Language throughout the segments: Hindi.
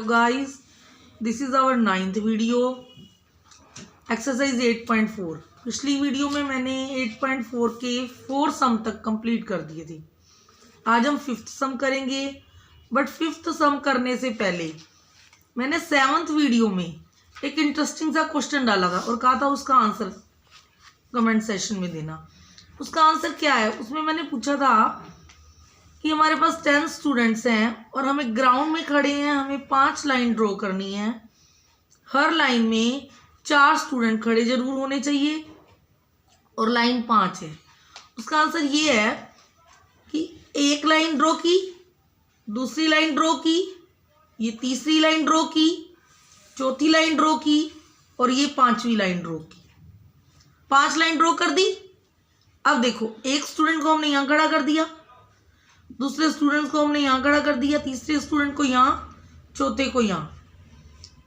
guys, this is our 9th video exercise 8.4। पिछली वीडियो में मैंने 8.4 के 4 सम तक कंप्लीट कर दिए थे। आज हम 5th सम करेंगे, बट 5th सम करने से पहले मैंने 7th वीडियो में एक इंटरेस्टिंग सा क्वेश्चन डाला था और कहा था उसका आंसर कमेंट सेशन में देना। उसका आंसर क्या है, उसमें मैंने पूछा था कि हमारे पास 10 स्टूडेंट्स हैं और हमें ग्राउंड में खड़े हैं, हमें 5 लाइन ड्रॉ करनी है। हर लाइन में 4 स्टूडेंट खड़े जरूर होने चाहिए और लाइन 5 है। उसका आंसर ये है कि एक लाइन ड्रॉ की, दूसरी लाइन ड्रॉ की, ये तीसरी लाइन ड्रॉ की, चौथी लाइन ड्रॉ की और ये 5वीं लाइन ड्रॉ की। 5 लाइन ड्रॉ कर दी। अब देखो, एक स्टूडेंट को हमने यहाँ खड़ा कर दिया, दूसरे स्टूडेंट को हमने यहाँ खड़ा कर दिया, तीसरे स्टूडेंट को यहाँ, चौथे को यहाँ।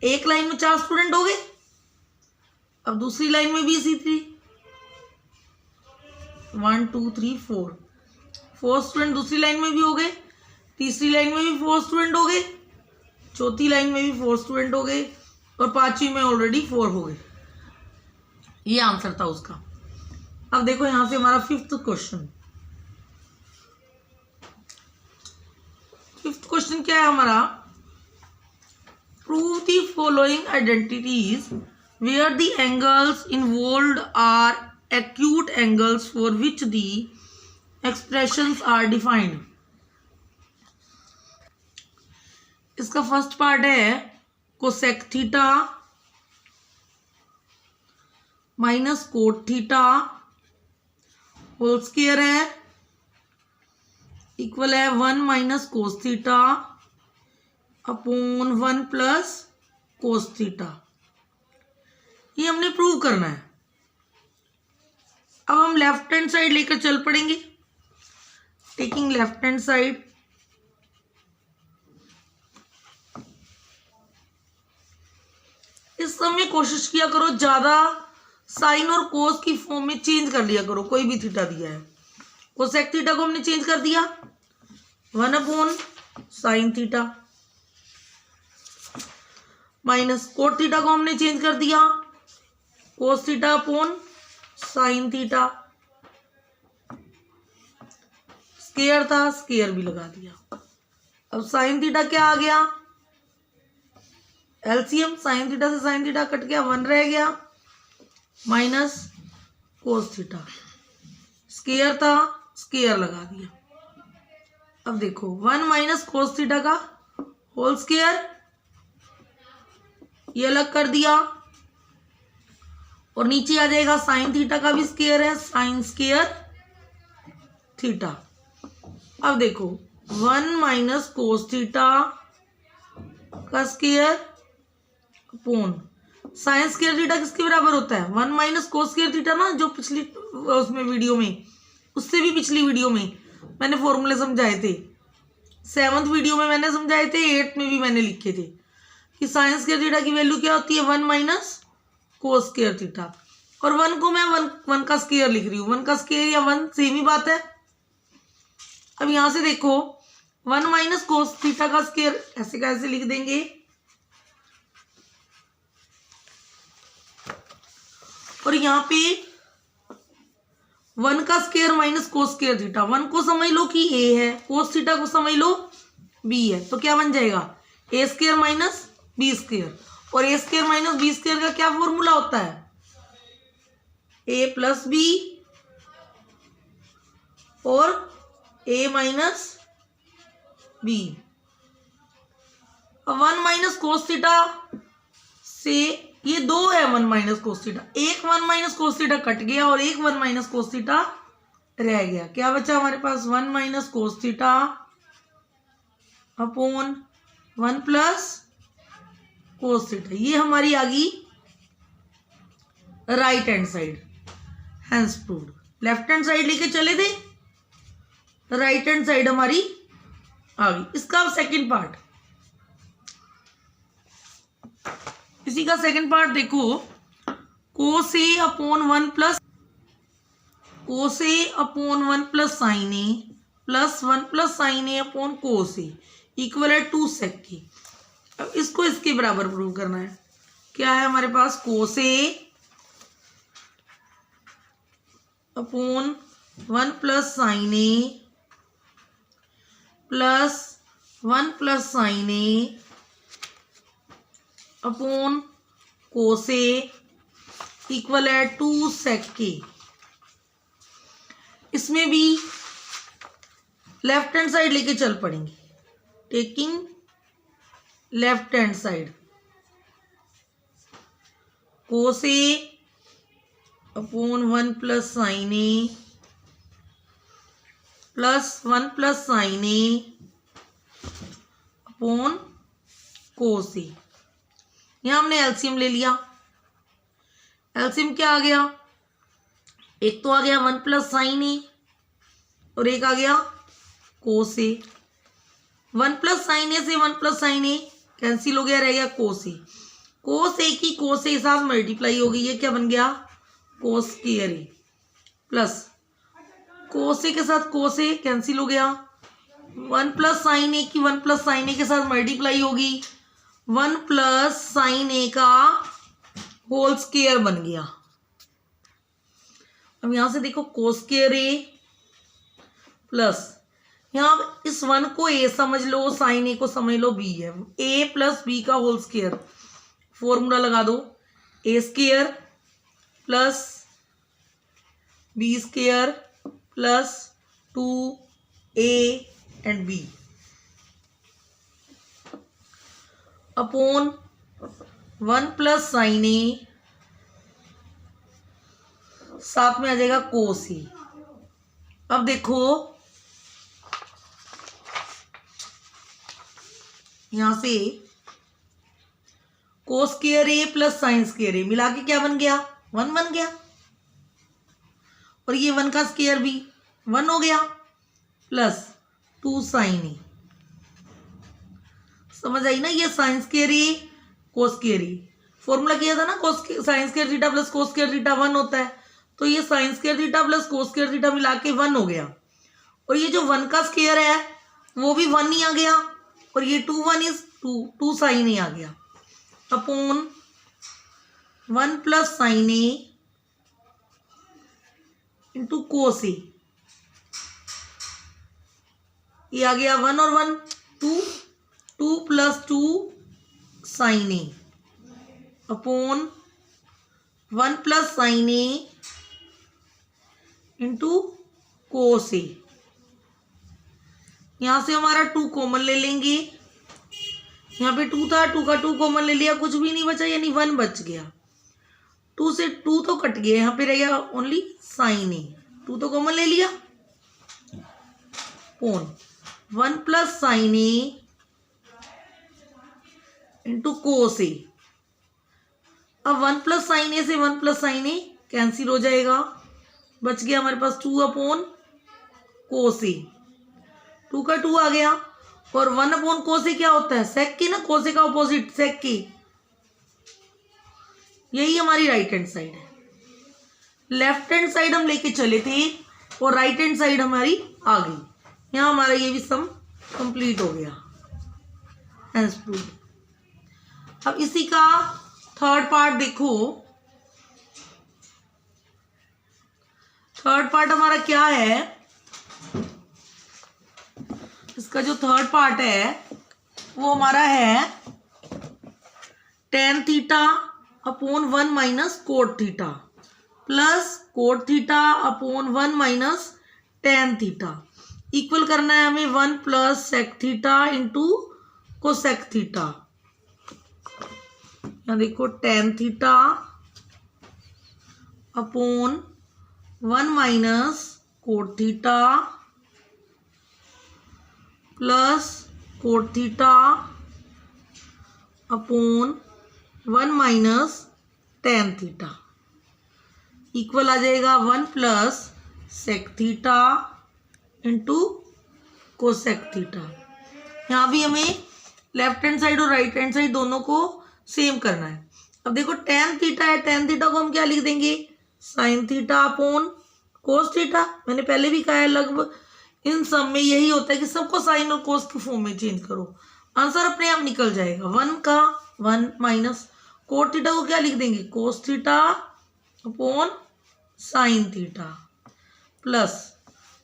एक लाइन में 4 स्टूडेंट हो गए। अब दूसरी लाइन में भी इसी थी 1 2 3 4 4 स्टूडेंट दूसरी लाइन में भी हो गए, तीसरी लाइन में भी 4 स्टूडेंट हो गए, चौथी लाइन में भी 4 स्टूडेंट हो गए और 5वीं में ऑलरेडी 4 हो गए। ये आंसर था उसका। अब देखो यहां से हमारा 5th क्वेश्चन। 5th क्वेश्चन क्या है हमारा, prove the following identities where the angles involved are acute angles for which the expressions are defined. इसका फर्स्ट पार्ट है cosec theta minus cot theta whole square है, इक्वल है 1 minus cos theta upon 1 plus cos theta. ये हमने प्रूव करना है। अब हम लेफ्ट हैंड साइड लेकर चल पड़ेंगे। टेकिंग लेफ्ट हैंड साइड, इस समय कोशिश किया करो ज्यादा साइन और कोस की फॉर्म में चेंज कर लिया करो। कोई भी थीटा दिया है, कोसेक थीटा को हमने चेंज कर दिया 1 upon sine theta, minus cot theta को हमने चेंज कर दिया कोस theta upon sine theta. Square था, स्क्वायर भी लगा दिया। अब साइन थीटा क्या आ गया, एलसीएम। साइन थीटा से साइन थीटा कट गया, 1 रह गया, माइनस कोस थीटा। स्क्वायर था, स्क्वायर लगा दिया। अब देखो 1 माइनस कोस थीटा का होल स्क्वायर, ये अलग कर दिया और नीचे आ जाएगा साइन थीटा का भी स्क्वायर है, साइन स्क्वायर थीटा। अब देखो 1 माइनस कोस थीटा का square upon sine square theta किसके बराबर होता है, 1 माइनस कोस स्क्वायर थीटा ना, जो पिछली उसमें वीडियो में, उससे भी पिछली वीडियो में मैंने फॉर्मूले समझाए थे। 7th वीडियो में मैंने समझाए थे, 8th में भी मैंने लिखे थे कि साइन स्क्वायर थीटा की वैल्यू क्या होती है, 1 माइनस कोस स्क्वायर थीटा। और 1 को मैं 1 का स्क्वायर लिख रही हूँ। 1 का स्क्वायर या 1 सेम ही बात है। अब यहां से देखो 1 माइनस कोस थीटा का स्क्वायर ऐसे कैसे लिख देंगे, और यहाँ पे 1 का square minus cos square theta. 1 को समझ लो कि a है, कोस थीटा को समझ लो b है, तो क्या बन जाएगा a square minus b square. और a square minus b square का क्या फॉर्मूला होता है, a प्लस b और a minus b। 1 minus cos theta से ये 2 है 1 माइनस कोस थीटा, एक 1 माइनस कोस थीटा कट गया और एक 1 माइनस कोस थीटा रह गया। क्या बचा हमारे पास, 1 minus cos theta upon 1 plus cos theta. ये हमारी आ गई right hand side, hence proved. Left hand side लेके चले थे, राइट हैंड साइड हमारी आ गई। इसका सेकंड पार्ट, इसी का सेकंड पार्ट देखो, कोस ए अपॉन 1 प्लस कोस ए अपॉन 1 प्लस साइन ए प्लस 1 प्लस साइन ए अपॉन कोस ए इक्वल है 2 सेक की। अब इसको इसके बराबर प्रूव करना है। क्या है हमारे पास, कोस ए अपॉन 1 प्लस साइन ए प्लस 1 प्लस साइन ए अपॉन कोस ए इक्वल है 2 सेक के। इसमें भी लेफ्ट हैंड साइड लेके चल पड़ेंगे, टेकिंग लेफ्ट हैंड साइड। कोस ए अपॉन 1 प्लस साइन ए प्लस 1 प्लस साइन ए अपॉन कोस ए। यहां हमने एलसीएम ले लिया। एलसीएम क्या आ गया, एक तो आ गया 1 प्लस साइन ए और एक आ गया कोस ए। 1 प्लस साइन ए से 1 प्लस साइन ए कैंसिल हो गया, रह गया कोस ए। कोस ए की कोस ए के साथ मल्टीप्लाई हो गई, ये क्या बन गया, कोस स्क्वायर ए प्लस कोस ए के साथ कोस ए कैंसिल हो गया। 1 प्लस साइन ए की 1 प्लस साइन ए के साथ मल्टीप्लाई होगी, 1 प्लस साइन ए का होल स्क्वायर बन गया। अब यहां से देखो कोस स्क्वायर ए प्लस, यहाँ इस 1 को ए समझ लो, साइन ए को समझ लो बी है, ए प्लस बी का होल स्क्वायर। फॉर्मूला लगा दो, A square plus B square plus 2a and b upon 1 plus sine A, साथ में आ जाएगा कोस ए। अब देखो यहां से कोस स्क्वायर ए प्लस साइन स्क्वायर ए मिला के क्या बन गया, 1 बन गया, और ये 1 का स्क्वायर भी 1 हो गया, प्लस 2 साइन ए। समझ आई ना, ये साइन स्क्वायर ए कोस स्क्वायर ए, फॉर्मूला किया था ना, कोस sign square theta plus cos square theta 1 होता है, तो ये sign square theta plus cos square theta मिला के 1 हो गया, और ये जो 1 का स्क्वायर है वो भी 1 ही आ गया, और ये 2 1 इज 2 साइन ए आ गया, अपॉन 1 प्लस साइन ए इंटू कोस ए। ये आ गया 1 और 1 2 प्लस 2 साइन ए अपॉन 1 प्लस साइन ए इंटू कोस ए। यहां से हमारा 2 कॉमन ले लेंगे, यहाँ पे 2 था, 2 का 2 कॉमन ले लिया, कुछ भी नहीं बचा, यानी 1 बच गया। 2 से 2 तो कट गया, यहाँ पे रह गया ओनली साइन ए, 2 तो कॉमन ले लिया, अपॉन 1 प्लस साइन ए इंटू कोस ए। अब 1 प्लस साइन ए से 1 प्लस साइन ए कैंसिल हो जाएगा, बच गया हमारे पास 2 अपॉन कोस ए। 2 का 2 आ गया, और 1 अपॉन कोस ए क्या होता है, सेक के ना, कोस ए का ऑपोजिट सेक के। यही हमारी राइट हैंड साइड है। लेफ्ट हैंड साइड हम लेके चले थे और राइट हैंड साइड हमारी आ गई। यहाँ हमारा ये भी सम कंप्लीट हो गया, हैंस प्रूव्ड। अब इसी का थर्ड पार्ट देखो। थर्ड पार्ट हमारा क्या है, इसका जो थर्ड पार्ट है वो हमारा है tan theta upon 1 minus cot theta plus cot theta upon 1 minus tan theta equal करना है हमें 1 plus sec theta into cosec theta. यहाँ देखो tan theta upon 1 minus cot theta plus cot theta upon 1 minus tan theta equal आ जाएगा 1 plus sec theta into cosec theta. यहाँ भी हमें लेफ्ट हैंड साइड और राइट हैंड साइड दोनों को सेम करना है। अब देखो tan थीटा है, tan थीटा को हम क्या लिख देंगे, sine theta upon cos theta. मैंने पहले भी कहा है लगभग इन सब में यही होता है कि सबको साइन और कोस के फॉर्म में चेंज करो, आंसर अपने आप निकल जाएगा। 1 का 1 माइनस कोट थीटा को क्या लिख देंगे, कोस theta upon sine theta, plus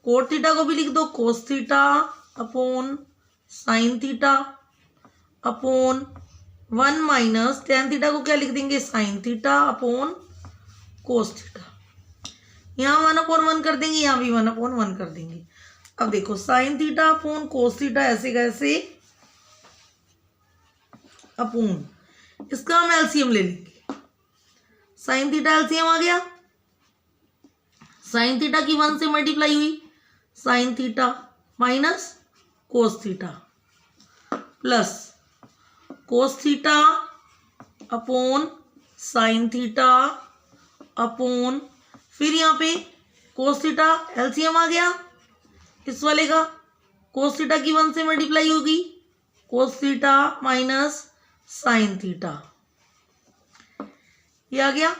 cot theta को भी लिख दो कोस theta upon sine theta, upon 1 minus tan theta को क्या लिख देंगे, sine theta upon cos theta. यहाँ 1/1 कर देंगे, यहाँ भी 1/1 कर देंगे। अब देखो sine theta upon cos theta ऐसे कैसे अपॉन, इसका हम एलसीएम ले लेंगे। साइन थीटा एलसीएम आ गया, साइन थीटा की 1 से मल्टीप्लाई हुई sine theta minus cos theta, plus cos theta upon sine theta upon, फिर यहाँ पे कोस थीटा एलसीएम आ गया इस वाले का, कोस थीटा की 1 से मल्टीप्लाई होगी cos theta minus sine theta, ये आ गया।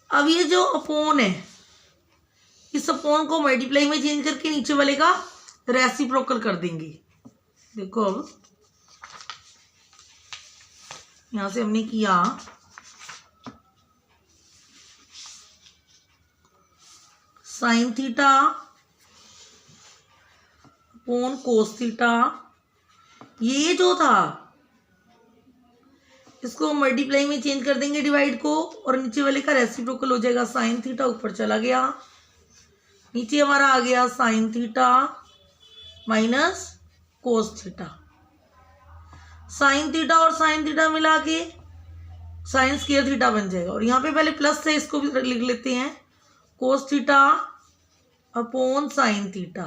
अब ये जो अपॉन है, इस अपॉन को मल्टीप्लाई में चेंज करके नीचे वाले का रेसिप्रोकल कर देंगे। देखो अब यहां से हमने किया साइन थीटा अपॉन कोस थीटा, ये जो था इसको मल्टीप्लाई में चेंज कर देंगे डिवाइड को, और नीचे वाले का रेसिप्रोकल हो जाएगा। साइन थीटा ऊपर चला गया, नीचे हमारा आ गया sine theta minus cos theta. Sine theta और साइन थीटा मिला के साइन स्क्वायर थीटा बन जाएगा, और यहाँ पे पहले प्लस से इसको भी लिख लेते हैं कोस थीटा अपॉन साइन थीटा।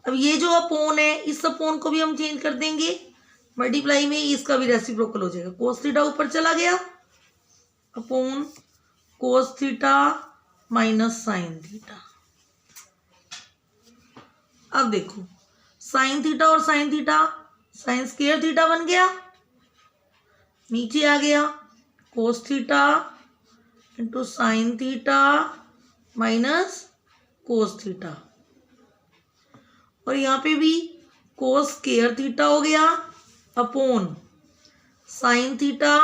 अब ये जो अपॉन है, इस अपॉन को भी हम चेंज कर देंगे मल्टीप्लाई में, इसका भी रेसिप्रोकल हो जाएगा। कोस थीटा ऊपर चला गया upon cos theta minus sine theta. अब देखो साइन थीटा और sign theta, sign square theta बन गया, नीचे आ गया कोस theta into sine theta minus cos theta, और यहाँ पे भी कोस स्क्वायर थीटा हो गया अपॉन साइन थीटा।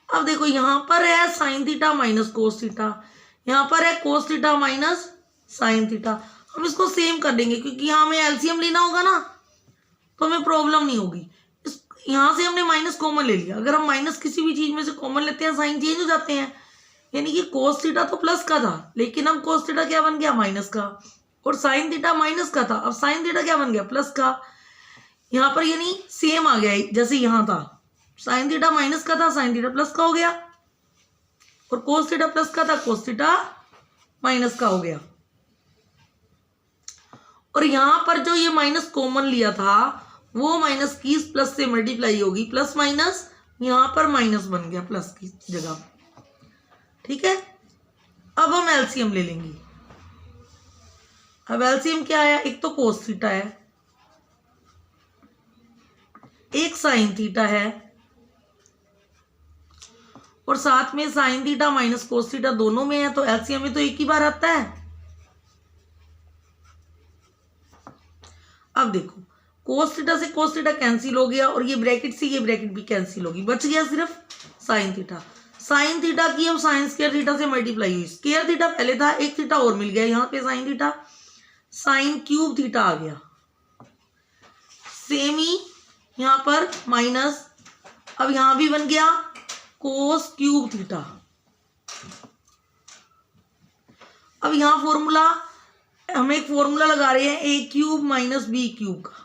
अब देखो यहाँ पर है sine theta minus cos theta, यहाँ पर है cos theta minus sine theta. हम इसको सेम कर देंगे क्योंकि यहाँ हमें एलसीएम लेना होगा ना, तो हमें प्रॉब्लम नहीं होगी। इस यहाँ से हमने माइनस कॉमन ले लिया, अगर हम माइनस किसी भी चीज में से कॉमन लेते हैं साइन चेंज हो जाते हैं, यानी कि कोस थीटा तो प्लस का था, लेकिन अब कोस थीटा क्या बन गया, माइनस का, और साइन थीटा माइनस का था, अब साइन थीटा क्या बन गया, प्लस का। यहाँ पर यानी सेम आ गया, जैसे यहाँ था साइन थीटा माइनस का था, साइन थीटा प्लस का हो गया, और कोस थीटा प्लस का था, कोस थीटा माइनस का हो गया। और यहाँ पर जो ये माइनस कॉमन लिया था वो माइनस की प्लस से मल्टीप्लाई होगी, प्लस माइनस यहाँ पर माइनस बन गया प्लस की जगह, ठीक है। अब हम एलसीएम ले लेंगे। अब एलसीएम क्या आया, एक तो कोस थीटा है, एक साइन थीटा है, और साथ में sine theta minus cos theta दोनों में है, तो एलसीएम में तो एक ही बार आता है। अब देखो कोस थीटा से कोस थीटा कैंसिल हो गया, और ये ब्रैकेट से ये ब्रैकेट भी कैंसिल होगी, बच गया सिर्फ साइन थीटा। साइन थीटा की हम साइन स्क्वायर थीटा से मल्टीप्लाई हुई, स्क्वायर थीटा पहले था, एक थीटा और मिल गया, यहाँ पे sine theta, sine cube theta आ गया, सेम ही यहाँ पर माइनस, अब यहाँ भी बन गया कोस क्यूब थीटा। अब यहाँ फॉर्मूला, हम एक फॉर्मूला लगा रहे हैं A cube minus B cube का।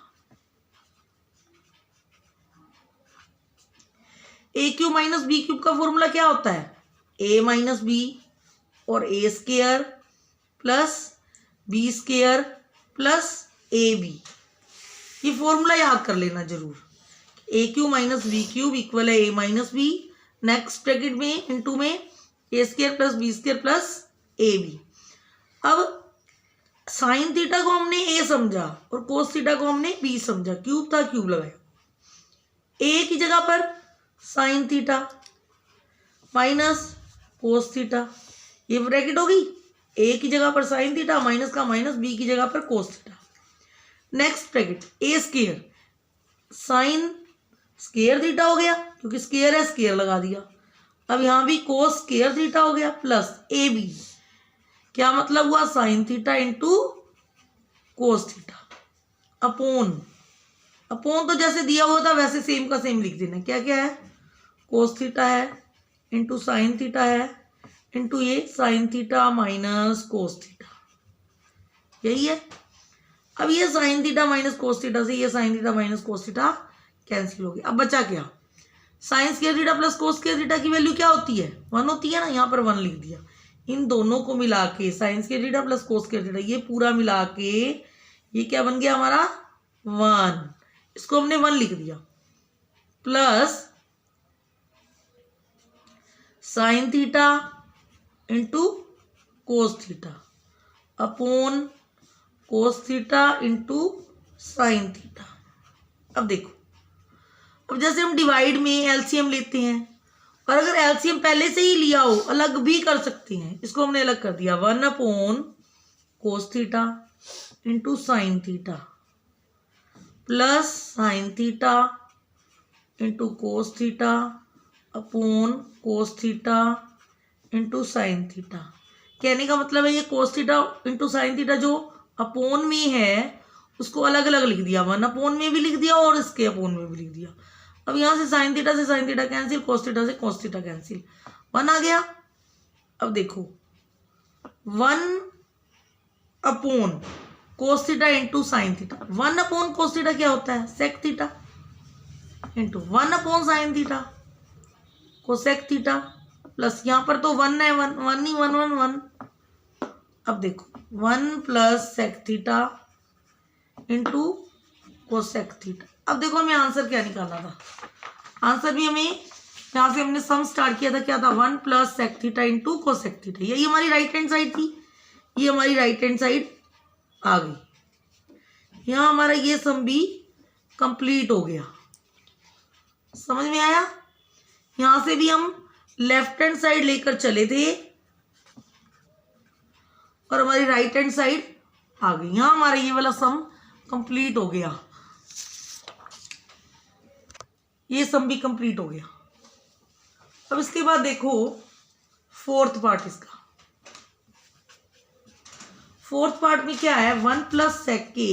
A cube minus B cube का फॉर्मूला क्या होता है, ए माइनस बी और A square plus B square plus A B. ये फॉर्मूला याद कर लेना जरूर, A cube minus B cube equal है A minus B, next bracket में इनटू में A square plus B square plus A B. अब साइन थीटा को हमने ए समझा और कोस थीटा को हमने बी समझा, क्यूब था क्यूब लगाया, ए की जगह पर sine theta minus cos theta, ये ब्रैकेट होगी, ए की जगह पर साइन थीटा माइनस का माइनस, बी की जगह पर कोस थीटा, नेक्स्ट ब्रैकेट ए स्क्वायर, साइन स्केयर थीटा हो गया, क्योंकि स्केयर है स्केयर लगा दिया। अब यहाँ भी कोस स्केयर थीटा हो गया प्लस ए बी, क्या मतलब हुआ, sine theta into cos theta upon तो जैसे दिया हुआ था वैसे सेम का सेम लिख देना। क्या क्या है, कोस थीटा है इंटू साइन थीटा है इंटू ये sine theta minus cos theta, यही है। अब ये sine theta minus cos theta से ये sine theta minus cos theta cancel हो गया। अब बचा क्या, sign square theta plus cos square theta की वैल्यू क्या होती है, 1 होती है ना, यहाँ पर 1 लिख दिया। इन दोनों को मिला के sign square theta plus cos square theta ये पूरा मिला के ये क्या बन गया हमारा 1, इसको हमने 1 लिख दिया plus sine theta into cos theta upon cos theta into sine theta. अब देखो, अब जैसे हम डिवाइड में एलसीएम लेते हैं, और अगर एलसीएम पहले से ही लिया हो अलग भी कर सकते हैं, इसको हमने अलग कर दिया 1 upon cos theta into sine theta plus sine theta into cos theta upon cos theta into sine theta. कहने का मतलब है ये कोस थीटा इंटू साइन थीटा जो अपोन में है उसको अलग अलग लिख दिया, 1 अपोन में भी लिख दिया और इसके अपोन में भी लिख दिया। अब यहाँ से sine theta cancel, cos theta से कोस थीटा कैंसिल, 1 आ गया। अब देखो 1 upon cos theta into sine theta, 1 upon cos theta क्या होता है, sec theta into 1 upon sine theta cosec theta plus यहाँ पर तो 1 है, 1 ही 1 1 1। अब देखो 1 plus sec theta into cosec theta. अब देखो हमें आंसर क्या निकालना था, आंसर भी हमें यहाँ से हमने सम स्टार्ट किया था, क्या था 1 plus sec theta into cosec theta. यही हमारी राइट हैंड साइड थी, ये हमारी राइट हैंड साइड आ गई। यहाँ हमारा ये सम भी कंप्लीट हो गया, समझ में आया। यहाँ से भी हम लेफ्ट हैंड साइड लेकर चले थे और हमारी राइट हैंड साइड आ गई। यहाँ हमारा ये वाला सम कंप्लीट हो गया, ये सम भी कंप्लीट हो गया। अब इसके बाद देखो फोर्थ पार्ट इसका। फोर्थ पार्ट में क्या है, 1 प्लस सेक के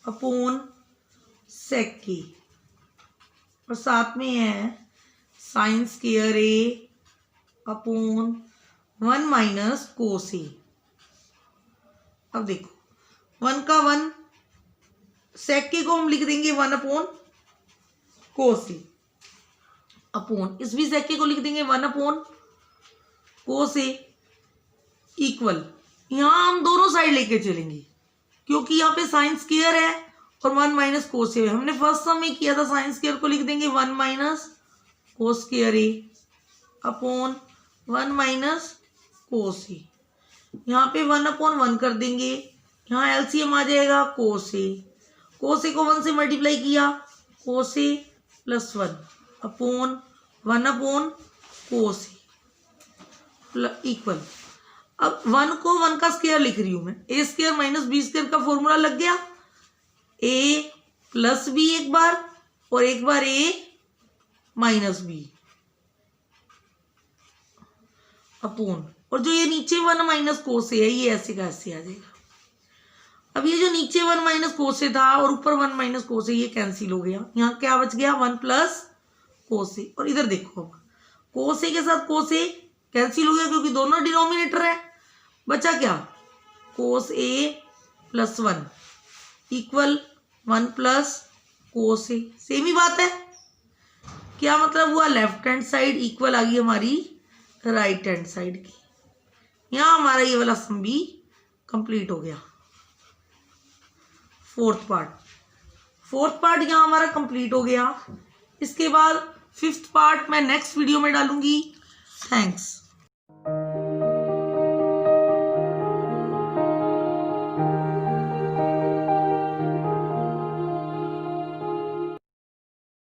अपोन सेक के और साथ में है साइन स्क्वायर ए अपोन 1 माइनस कोस ए। अब देखो 1 का 1 सेक के को हम लिख देंगे 1 अपोन कोस ए अपोन इस भी सेक के को लिख देंगे 1 अपोन कोस ए इक्वल, यहाँ हम दोनों साइड लेके चलेंगे क्योंकि यहाँ पे साइन स्क्वायर है और 1 माइनस कोस ए। हमने फर्स्ट सम में किया था साइन स्क्वायर को लिख देंगे 1 माइनस कोस स्क्वायर ए अपोन 1 माइनस कोस ए। यहाँ पे 1 अपोन 1 कर देंगे, यहाँ एलसीएम आ जाएगा कोस ए को 1 से मल्टीप्लाई किया कोस ए प्लस 1 अपोन 1 अपोन कोस ए इक्वल। अब 1 को 1 का स्क्वायर लिख रही हूं मैं, ए स्क्वायर माइनस बी स्क्वायर का फॉर्मूला लग गया, ए प्लस बी एक बार और एक बार ए माइनस बी अपोन, और जो ये नीचे 1 माइनस कोस है ये ऐसे का ऐसे आ जाएगा। अब ये जो नीचे 1 माइनस कोस था और ऊपर 1 माइनस कोस ये कैंसिल हो गया, यहाँ क्या बच गया 1 प्लस कोस ए। और इधर देखो अब कोस ए के साथ कोस ए कैंसिल हो गया क्योंकि दोनों डिनोमिनेटर है, बचा क्या कोस ए प्लस 1 इक्वल 1 प्लस कोस ए। सेम ही बात है, क्या मतलब हुआ लेफ्ट हैंड साइड इक्वल आ गई हमारी राइट हैंड साइड की। यहाँ हमारा ये वाला सम भी कंप्लीट हो गया। फोर्थ पार्ट यहाँ हमारा कंप्लीट हो गया। इसके बाद फिफ्थ पार्ट मैं नेक्स्ट वीडियो में डालूंगी। थैंक्स।